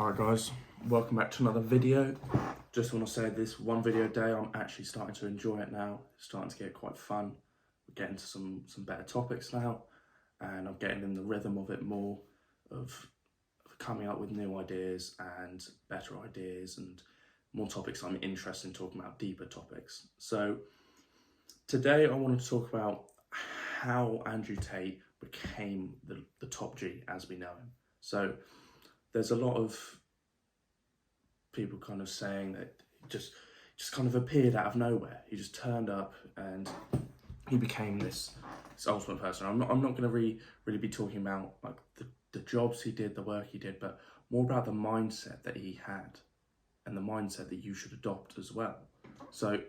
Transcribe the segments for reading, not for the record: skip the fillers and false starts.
Alright guys, welcome back to another video. Just want to say this one video a day, I'm actually starting to enjoy it now. It's starting to get quite fun. We're getting to some better topics now, and I'm getting in the rhythm of it more, of coming up with new ideas and better ideas and more topics I'm interested in talking about, deeper topics. So today I wanted to talk about how Andrew Tate became the top G as we know him. So there's a lot of people kind of saying that he just kind of appeared out of nowhere. He just turned up and he became this ultimate person. I'm not going to really be talking about like the jobs he did, the work he did, but more about the mindset that he had and the mindset that you should adopt as well. So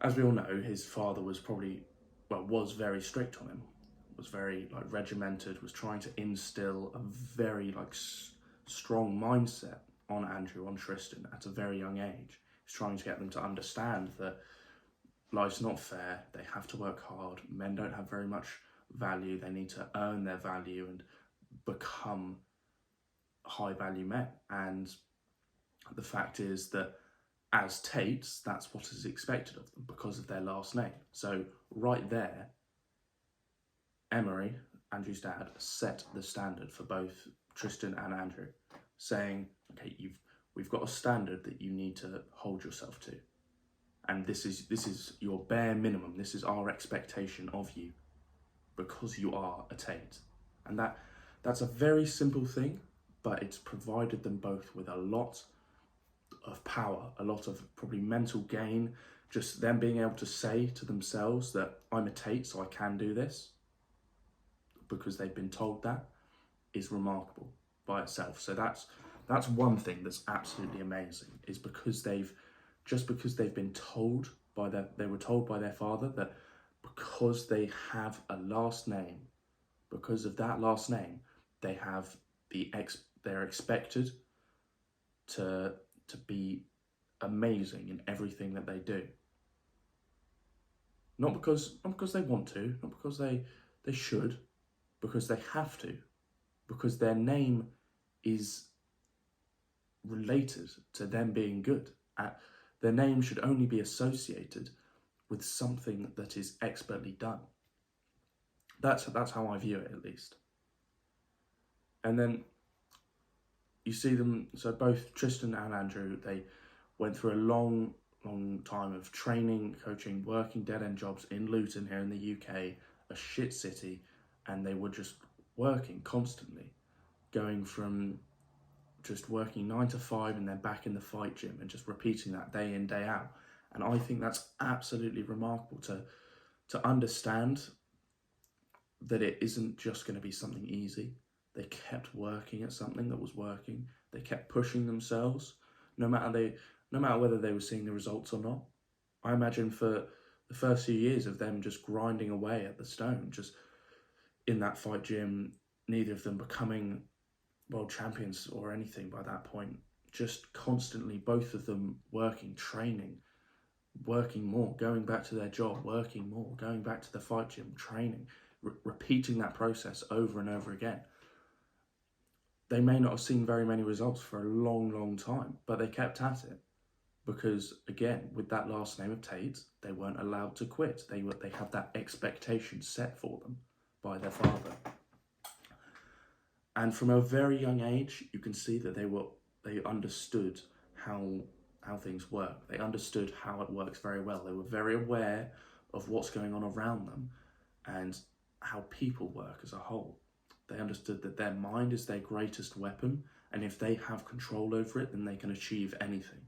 as we all know, his father was was very strict on him, was very regimented, was trying to instill a very strong mindset on Andrew, on Tristan at a very young age. He's trying to get them to understand that life's not fair, they have to work hard, men don't have very much value, they need to earn their value and become high value men. And the fact is that as Tates, that's what is expected of them because of their last name. So right there, Emery, Andrew's dad, set the standard for both Tristan and Andrew, saying, okay, we've got a standard that you need to hold yourself to. And this is your bare minimum. This is our expectation of you because you are a Tate. And that's a very simple thing, but it's provided them both with a lot of power, a lot of probably mental gain, just them being able to say to themselves that I'm a Tate, so I can do this, because they've been told that, is remarkable by itself. So that's one thing that's absolutely amazing, is because they've been told they were told by their father that because they have a last name, because of that last name, they have they're expected to be amazing in everything that they do. Not because they want to, not because they should, because they have to, because their name is related to them being good. Their name should only be associated with something that is expertly done. That's how I view it, at least. And then you see them, so both Tristan and Andrew, they went through a long time of training, coaching, working dead-end jobs in Luton here in the UK, a shit city, and they were just working constantly, going from just working 9 to 5 and then back in the fight gym and just repeating that day in, day out. And I think that's absolutely remarkable to understand that it isn't just going to be something easy. They kept working at something that was working. They kept pushing themselves, no matter whether they were seeing the results or not. I imagine for the first few years of them just grinding away at the stone, just in that fight gym, neither of them becoming world champions or anything by that point, just constantly, both of them working, training, working more, going back to their job, working more, going back to the fight gym, training, repeating that process over and over again. They may not have seen very many results for a long time, but they kept at it because, again, with that last name of Tate, they weren't allowed to quit. They had that expectation set for them by their father. And from a very young age, you can see that they understood how things work. They understood how it works very well. They were very aware of what's going on around them and how people work as a whole. They understood that their mind is their greatest weapon, and if they have control over it, then they can achieve anything.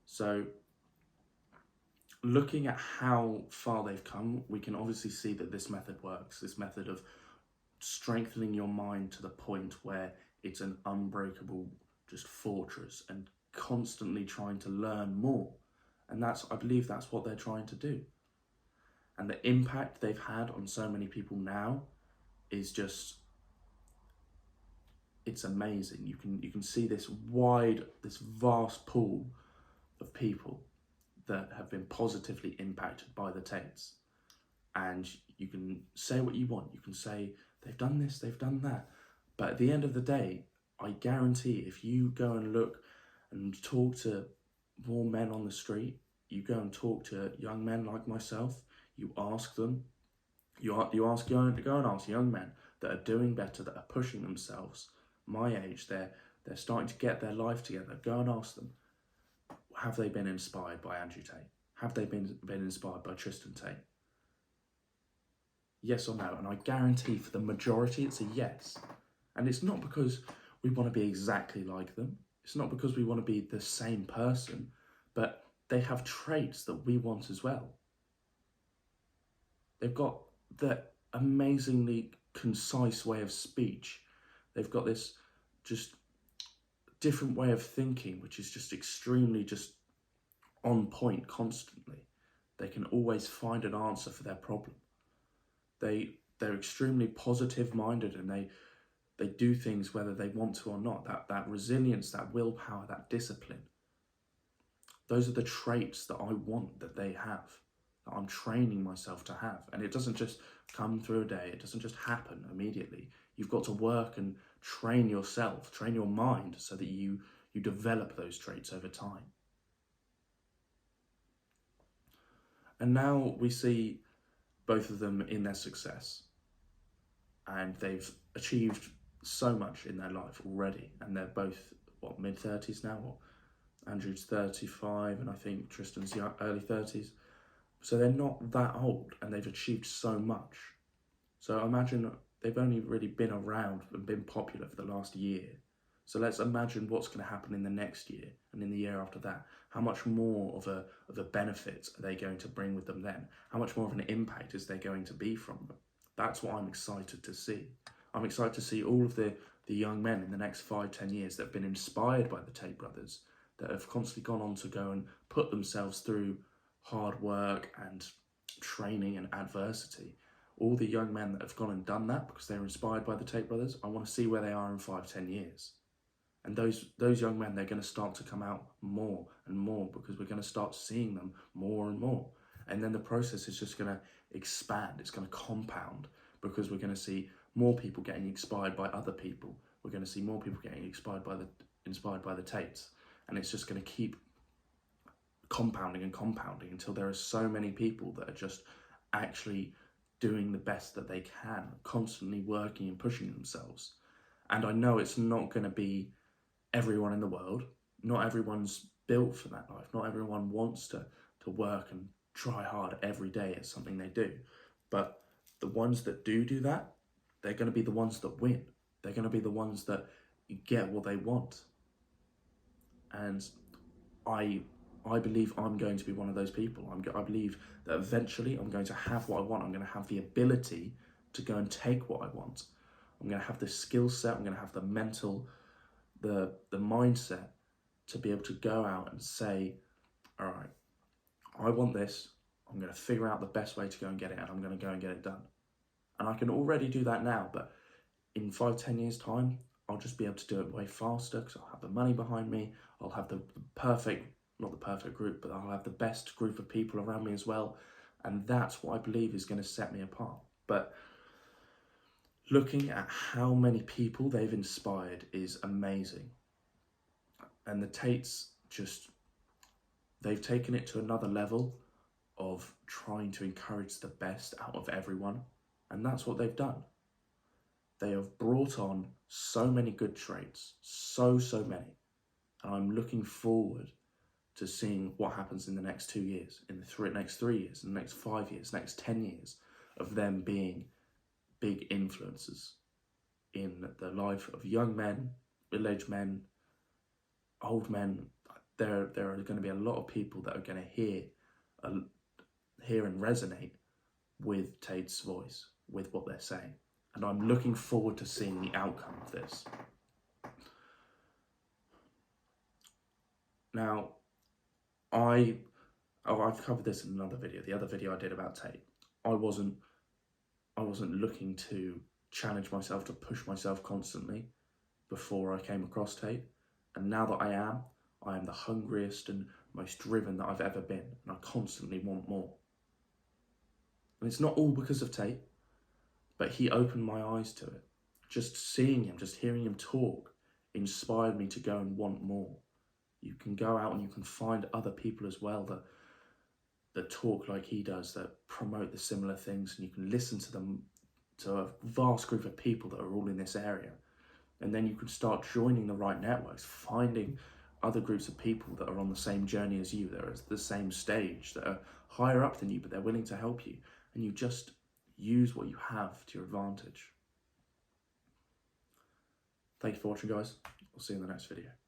So, looking at how far they've come, we can obviously see that this method works. This method of strengthening your mind to the point where it's an unbreakable just fortress and constantly trying to learn more. And I believe that's what they're trying to do. And the impact they've had on so many people now is just, it's amazing. You can see this vast pool of people that have been positively impacted by the Tates. And you can say what you want. You can say, they've done this, they've done that. But at the end of the day, I guarantee if you go and look and talk to more men on the street, you go and talk to young men like myself, you ask them, go and ask young men that are doing better, that are pushing themselves, my age, they're starting to get their life together. Go and ask them, have they been inspired by Andrew Tate? Have they been inspired by Tristan Tate? Yes or no? And I guarantee for the majority it's a yes. And it's not because we want to be exactly like them. It's not because we want to be the same person, but they have traits that we want as well. They've got that amazingly concise way of speech. They've got this just different way of thinking, which is just extremely just on point constantly. They can always find an answer for their problem. They're extremely positive minded, and they do things whether they want to or not. That resilience, that willpower, that discipline. Those are the traits that I want that they have, that I'm training myself to have. And it doesn't just come through a day. It doesn't just happen immediately. You've got to work and train yourself, train your mind so that you develop those traits over time. And now we see both of them in their success, and they've achieved so much in their life already, and they're both mid-30s now, or Andrew's 35 and I think Tristan's early 30s, so they're not that old and they've achieved so much. So imagine they've only really been around and been popular for the last year. So let's imagine what's going to happen in the next year and in the year after that. How much more of a benefit are they going to bring with them then? How much more of an impact is there going to be from them? That's what I'm excited to see. I'm excited to see all of the young men in the next 5-10 years that have been inspired by the Tate brothers, that have constantly gone on to go and put themselves through hard work and training and adversity. All the young men that have gone and done that because they're inspired by the Tate brothers, I want to see where they are in 5-10 years. And those young men, they're going to start to come out more and more because we're going to start seeing them more and more. And then the process is just going to expand. It's going to compound because we're going to see more people getting inspired by other people. We're going to see more people getting inspired by the Tates. And it's just going to keep compounding and compounding until there are so many people that are just actually doing the best that they can, constantly working and pushing themselves. And I know it's not going to be everyone in the world. Not everyone's built for that life. Not everyone wants to work and try hard every day at something they do. But the ones that do that, they're going to be the ones that win. They're going to be the ones that get what they want. And I believe I'm going to be one of those people. I believe that eventually I'm going to have what I want. I'm going to have the ability to go and take what I want. I'm going to have the skill set. I'm going to have the mental, the mindset to be able to go out and say, all right, I want this. I'm going to figure out the best way to go and get it, and I'm going to go and get it done. And I can already do that now, but in 5-10 years' time, I'll just be able to do it way faster because I'll have the money behind me. I'll have the perfect, not the perfect group, but I'll have the best group of people around me as well. And that's what I believe is going to set me apart. But looking at how many people they've inspired is amazing. And the Tates they've taken it to another level of trying to encourage the best out of everyone. And that's what they've done. They have brought on so many good traits, so many. And I'm looking forward to seeing what happens in the next 2 years, in the next 3 years, in the next 5 years, next 10 years, of them being big influences in the life of young men, middle-aged men, old men. There are going to be a lot of people that are going to hear and resonate with Tate's voice, with what they're saying. And I'm looking forward to seeing the outcome of this. Now, I've covered this in another video, the other video I did about Tate. I wasn't looking to challenge myself, to push myself constantly before I came across Tate. And now that I am the hungriest and most driven that I've ever been. And I constantly want more. And it's not all because of Tate, but he opened my eyes to it. Just seeing him, just hearing him talk, inspired me to go and want more. You can go out and you can find other people as well that talk like he does, that promote the similar things, and you can listen to them, to a vast group of people that are all in this area. And then you can start joining the right networks, finding other groups of people that are on the same journey as you, that are at the same stage, that are higher up than you, but they're willing to help you. And you just use what you have to your advantage. Thank you for watching, guys. I'll see you in the next video.